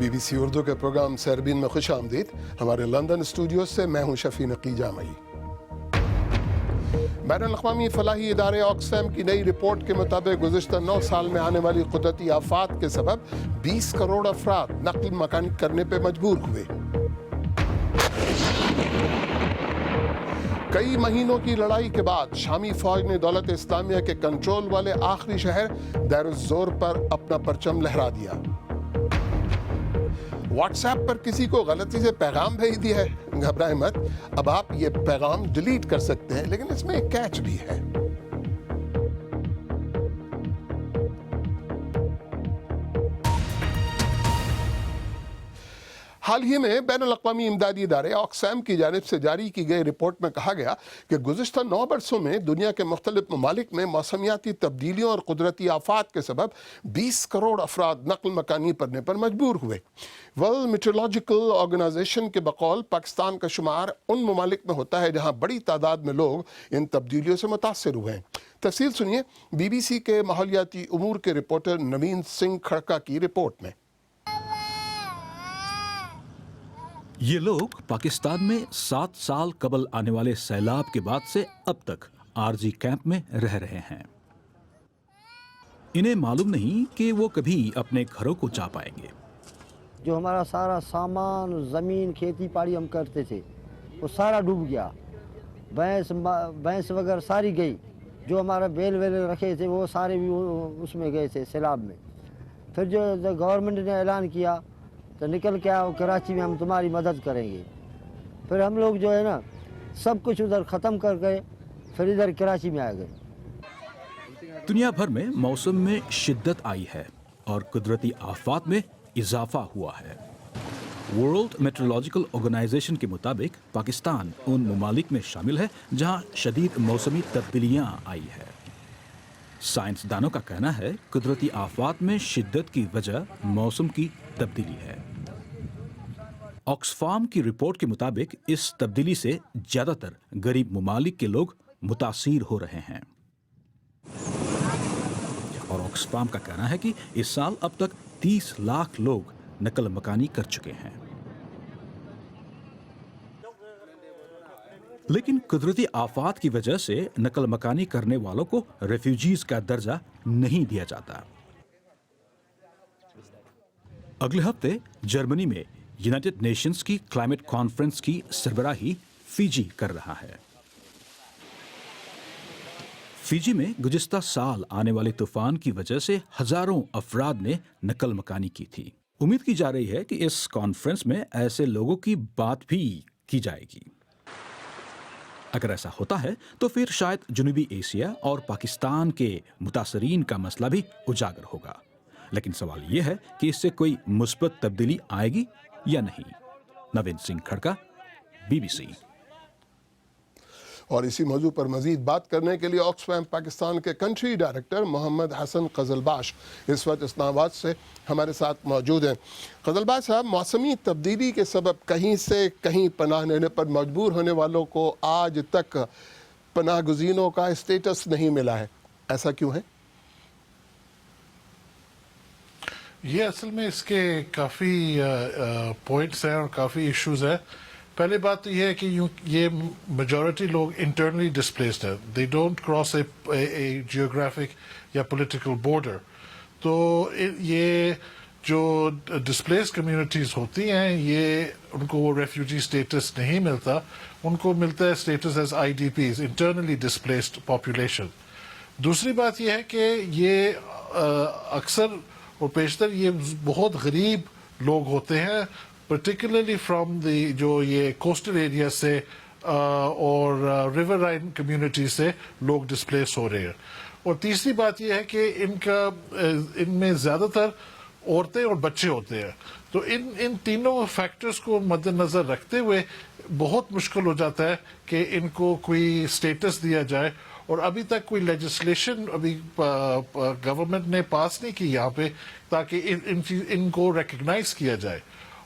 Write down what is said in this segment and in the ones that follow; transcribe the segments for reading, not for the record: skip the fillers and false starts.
BBC Urdu کے programme سیربین میں خوش آمدید. ہمارے لندن اسٹوڈیو سے میں ہوں شفیع نقی جامعی. بین الاقوامی فلاحی ادارے آکسفیم کی نئی رپورٹ کے مطابق گزشتہ 9 سال میں آنے والی قدرتی آفات کے سبب 20 کروڑ افراد نقل مکانی کرنے پہ مجبور ہوئے. کئی مہینوں کی لڑائی کے بعد شامی فوج نے دولت اسلامیہ کے کنٹرول والے آخری شہر دیر الزور پر اپنا پرچم لہرا دیا. واٹس ایپ پر کسی کو غلطی سے پیغام بھیج دیا ہے، گھبرائیں مت، اب آپ یہ پیغام ڈیلیٹ کر سکتے ہیں، لیکن اس میں ایک کیچ بھی ہے. حال ہی میں بین الاقوامی امدادی ادارے آکسفیم کی جانب سے جاری کی گئی رپورٹ میں کہا گیا کہ گزشتہ 9 برسوں میں دنیا کے مختلف ممالک میں موسمیاتی تبدیلیوں اور قدرتی آفات کے سبب 20 کروڑ افراد نقل مکانی کرنے پر مجبور ہوئے. ورلڈ میٹرولوجیکل آرگنائزیشن کے بقول پاکستان کا شمار ان ممالک میں ہوتا ہے جہاں بڑی تعداد میں لوگ ان تبدیلیوں سے متاثر ہوئے ہیں. تفصیل سنیے BBC کے ماحولیاتی امور کے رپورٹر نوین سنگھ کھڑکا کی رپورٹ میں. یہ لوگ پاکستان میں 7 سال قبل آنے والے سیلاب کے بعد سے اب تک عارضی کیمپ میں رہ رہے ہیں. انہیں معلوم نہیں کہ وہ کبھی اپنے گھروں کو جا پائیں گے. جو ہمارا سارا سامان، زمین، کھیتی باڑی ہم کرتے تھے وہ سارا ڈوب گیا. بھینس وغیرہ ساری گئی. جو ہمارا بیل ویل رکھے تھے وہ سارے بھی اس میں گئے تھے سیلاب میں. پھر جو گورنمنٹ نے اعلان کیا تو نکل کے آؤ کراچی میں ہم تمہاری مدد کریں گے. پھر ہم لوگ جو ہے نا سب کچھ ادھر ختم کر گئے، پھر ادھر کراچی میں آ گئے. دنیا بھر میں موسم میں شدت آئی ہے اور قدرتی آفات میں اضافہ ہوا ہے. ورلڈ میٹرولوجیکل آرگنائزیشن کے مطابق پاکستان ان ممالک میں شامل ہے جہاں شدید موسمی تبدیلیاں آئی ہے. سائنسدانوں کا کہنا ہے قدرتی آفات میں شدت کی وجہ موسم کی تبدیلی ہے. آکسفام کی رپورٹ کے مطابق اس تبدیلی سے زیادہ تر غریب ممالک کے لوگ متاثر ہو رہے ہیں. اور آکسفام کا کہنا ہے کہ اس سال اب تک 30 لاکھ لوگ نقل مکانی کر چکے ہیں. لیکن قدرتی آفات کی وجہ سے نقل مکانی کرنے والوں کو ریفیوجیز کا درجہ نہیں دیا جاتا. اگلے ہفتے جرمنی میں یونائٹڈ نیشنز کی کلائمیٹ کانفرنس کی سربراہی فیجی کر رہا ہے. فیجی میں گزشتہ سال آنے والے طوفان کی وجہ سے ہزاروں افراد نے نقل مکانی کی تھی. امید کی جا رہی ہے کہ اس کانفرنس میں ایسے لوگوں کی بات بھی کی جائے گی. اگر ایسا ہوتا ہے تو پھر شاید جنوبی ایشیا اور پاکستان کے متاثرین کا مسئلہ بھی اجاگر ہوگا. لیکن سوال یہ ہے کہ اس سے کوئی مثبت تبدیلی آئے گی یا نہیں. نوین سنگھ کھڑکا، BBC. اور اسی موضوع پر مزید بات کرنے کے لیے آکسفیم پاکستان کے کنٹری ڈائریکٹر محمد حسن قزلباش اس وقت اسلام آباد سے ہمارے ساتھ موجود ہیں. قزلباش صاحب، موسمی تبدیلی کے سبب کہیں سے کہیں پناہ لینے پر مجبور ہونے والوں کو آج تک پناہ گزینوں کا اسٹیٹس نہیں ملا ہے، ایسا کیوں ہے؟ یہ اصل میں اس کے کافی پوائنٹس ہیں اور کافی ایشوز ہیں. پہلے بات تو یہ ہے کہ یہ میجورٹی لوگ انٹرنلی ڈسپلیسڈ ہیں. They don't cross a geographic یا پولیٹیکل بارڈر. تو یہ جو ڈسپلیس کمیونٹیز ہوتی ہیں یہ ان کو وہ ریفیوجی اسٹیٹس نہیں ملتا، ان کو ملتا ہے status as IDPs، internally displaced population. دوسری بات یہ ہے کہ یہ اکثر اور بیشتر یہ بہت غریب لوگ ہوتے ہیں، پرٹیکولرلی فرام دی جو یہ کوسٹل ایریا سے اور ریور لائن کمیونٹی سے لوگ ڈسپلیس ہو رہے ہیں. اور تیسری بات یہ ہے کہ ان میں زیادہ تر عورتیں اور بچے ہوتے ہیں. تو ان تینوں فیکٹرز کو مد نظر رکھتے ہوئے بہت مشکل ہو جاتا ہے کہ ان کو کوئی اسٹیٹس دیا جائے. اور ابھی تک کوئی لیجسلیشن ابھی گورنمنٹ نے پاس نہیں کی یہاں پہ تاکہ ان کو ریکگنائز کیا جائے.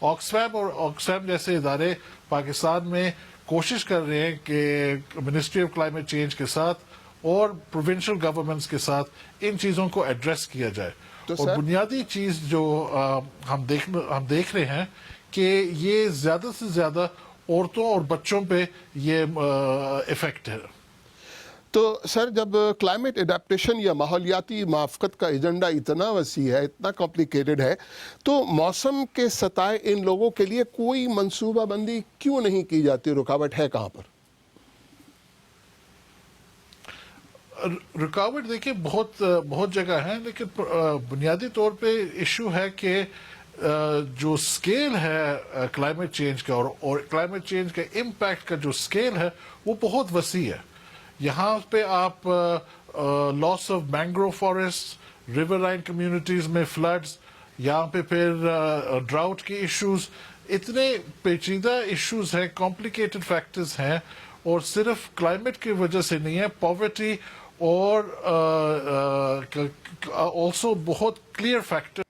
آکسفیم اور آکسفیم جیسے ادارے پاکستان میں کوشش کر رہے ہیں کہ منسٹری آف کلائمیٹ چینج کے ساتھ اور پروونشل گورنمنٹس کے ساتھ ان چیزوں کو ایڈریس کیا جائے. اور بنیادی چیز جو ہم دیکھ رہے ہیں کہ یہ زیادہ سے زیادہ عورتوں اور بچوں پہ یہ افیکٹ ہے. تو سر جب کلائمیٹ اڈیپٹیشن یا ماحولیاتی موافقت کا ایجنڈا اتنا وسیع ہے، اتنا کمپلیکیٹڈ ہے، تو موسم کے سطح ان لوگوں کے لیے کوئی منصوبہ بندی کیوں نہیں کی جاتی؟ رکاوٹ ہے کہاں پر؟ رکاوٹ دیکھیں بہت جگہ ہیں، لیکن بنیادی طور پہ ایشو ہے کہ جو سکیل ہے کلائمیٹ چینج کا اور کلائمیٹ چینج کا امپیکٹ کا جو سکیل ہے وہ بہت وسیع ہے. یہاں پہ آپ loss of mangrove forest, river line communities میں فلڈز، یہاں پہ پھر ڈراؤٹ کے ایشوز، اتنے پیچیدہ ایشوز ہیں، کمپلیکیٹڈ فیکٹرز ہیں، اور صرف کلائمیٹ کی وجہ سے نہیں ہے، پاورٹی اور آلسو بہت کلیئر فیکٹر.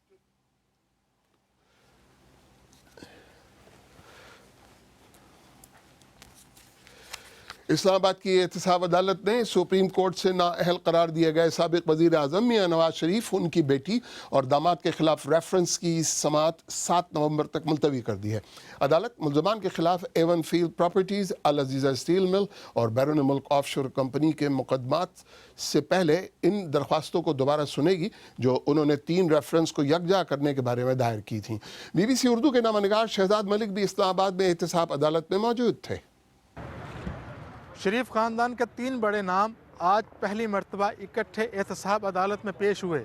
اسلام آباد کی احتساب عدالت نے سپریم کورٹ سے نااہل قرار دیے گئے سابق وزیر اعظم میاں نواز شریف، ان کی بیٹی اور داماد کے خلاف ریفرنس کی سماعت 7 نومبر تک ملتوی کر دی ہے. عدالت ملزمان کے خلاف Avenfield properties, Al-Azizia steel mill اور بیرون ملک آف شور کمپنی کے مقدمات سے پہلے ان درخواستوں کو دوبارہ سنے گی جو انہوں نے 3 ریفرنس کو یکجا کرنے کے بارے میں دائر کی تھیں. BBC اردو کے نامہ نگار شہزاد ملک بھی اسلام آباد میں احتساب عدالت میں موجود تھے. شریف خاندان کے 3 بڑے نام آج پہلی مرتبہ اکٹھے احتساب عدالت میں پیش ہوئے.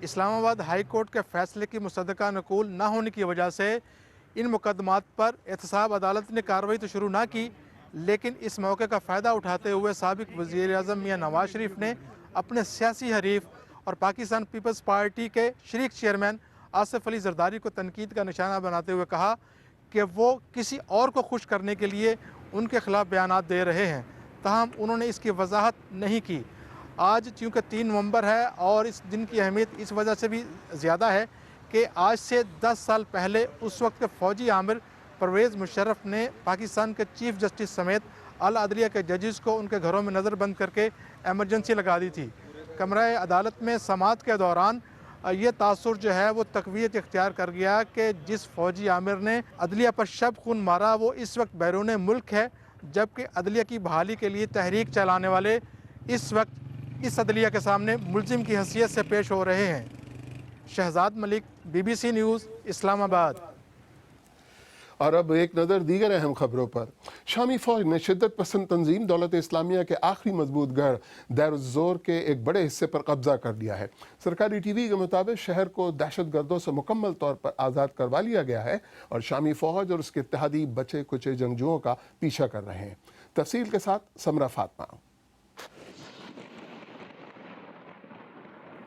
اسلام آباد ہائی کورٹ کے فیصلے کی مصدقہ نقول نہ ہونے کی وجہ سے ان مقدمات پر احتساب عدالت نے کارروائی تو شروع نہ کی، لیکن اس موقع کا فائدہ اٹھاتے ہوئے سابق وزیر اعظم میاں نواز شریف نے اپنے سیاسی حریف اور پاکستان پیپلز پارٹی کے شریک چیئرمین آصف علی زرداری کو تنقید کا نشانہ بناتے ہوئے کہا کہ وہ کسی اور کو خوش کرنے کے لیے ان کے خلاف بیانات دے رہے ہیں. تاہم انہوں نے اس کی وضاحت نہیں کی. آج چونکہ 3 نومبر ہے اور اس دن کی اہمیت اس وجہ سے بھی زیادہ ہے کہ آج سے 10 سال پہلے اس وقت کے فوجی آمر پرویز مشرف نے پاکستان کے چیف جسٹس سمیت اعلیٰ عدلیہ کے ججز کو ان کے گھروں میں نظر بند کر کے ایمرجنسی لگا دی تھی. کمرہ عدالت میں سماعت کے دوران یہ تاثر جو ہے وہ تقویت اختیار کر گیا کہ جس فوجی آمر نے عدلیہ پر شب خون مارا وہ اس وقت بیرون ملک ہے، جبکہ عدلیہ کی بحالی کے لیے تحریک چلانے والے اس وقت اس عدلیہ کے سامنے ملزم کی حیثیت سے پیش ہو رہے ہیں. شہزاد ملک، BBC نیوز، اسلام آباد. اور اب ایک نظر دیگر اہم خبروں پر. شامی فوج نے شدت پسند تنظیم دولت اسلامیہ کے آخری مضبوط گڑھ دیر الزور کے ایک بڑے حصے پر قبضہ کر لیا ہے. سرکاری ٹی وی کے مطابق شہر کو دہشت گردوں سے مکمل طور پر آزاد کروا لیا گیا ہے اور شامی فوج اور اس کے اتحادی بچے کچے جنگجوؤں کا پیچھا کر رہے ہیں. تفصیل کے ساتھ سمرہ فاطمہ.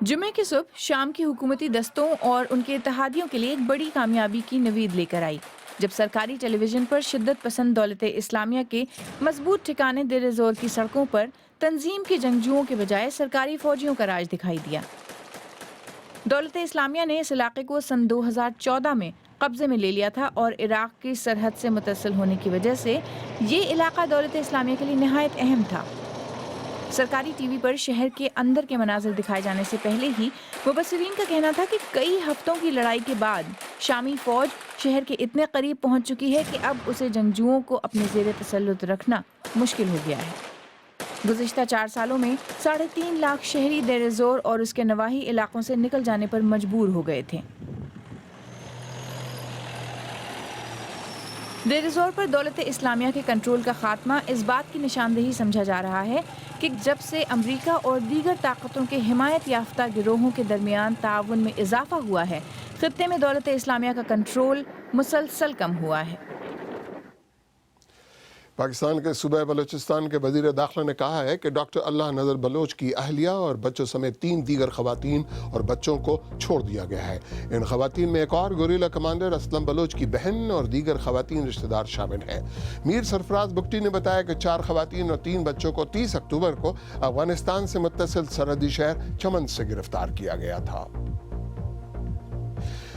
جمعے کی صبح شام کی حکومتی دستوں اور ان کے اتحادیوں کے لیے ایک بڑی کامیابی کی نوید لے کر آئی جب سرکاری ٹیلی ویژن پر شدت پسند دولت اسلامیہ کے مضبوط ٹھکانے دیر زور کی سڑکوں پر تنظیم کے جنگجوؤں کے بجائے سرکاری فوجیوں کا راج دکھائی دیا. دولت اسلامیہ نے اس علاقے کو سن 2014 میں قبضے میں لے لیا تھا اور عراق کی سرحد سے متصل ہونے کی وجہ سے یہ علاقہ دولت اسلامیہ کے لیے نہایت اہم تھا. سرکاری ٹی وی پر شہر کے اندر کے مناظر دکھائے جانے سے پہلے ہی مبصرین کا کہنا تھا کہ کئی ہفتوں کی لڑائی کے بعد شامی فوج شہر کے اتنے قریب پہنچ چکی ہے کہ اب اسے جنگجوؤں کو اپنے زیر تسلط رکھنا مشکل ہو گیا ہے. گزشتہ 4 سالوں میں 3.5 لاکھ شہری دیر زور اور اس کے نواحی علاقوں سے نکل جانے پر مجبور ہو گئے تھے. دیر زور پر دولت اسلامیہ کے کنٹرول کا خاتمہ اس بات کی نشاندہی سمجھا جا رہا ہے کہ جب سے امریکہ اور دیگر طاقتوں کے حمایت یافتہ گروہوں کے درمیان تعاون میں اضافہ ہوا ہے، خطے میں دولت اسلامیہ کا کنٹرول مسلسل کم ہوا ہے. پاکستان کے صوبہ بلوچستان کے وزیر داخلہ نے کہا ہے کہ ڈاکٹر اللہ نذر بلوچ کی اہلیہ اور بچوں سمیت 3 دیگر خواتین اور بچوں کو چھوڑ دیا گیا ہے. ان خواتین میں ایک اور گوریلا کمانڈر اسلم بلوچ کی بہن اور دیگر خواتین رشتہ دار شامل ہیں. میر سرفراز بگٹی نے بتایا کہ 4 خواتین اور 3 بچوں کو 30 اکتوبر کو افغانستان سے متصل سرحدی شہر چمن سے گرفتار کیا گیا تھا.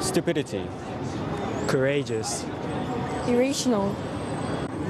Stupidity, courageous, irrational.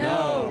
No.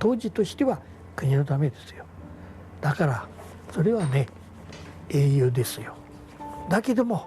当時としては国のためですよ。だからそれはね英雄ですよ。だけども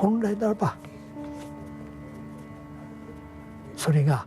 本来ならばそれが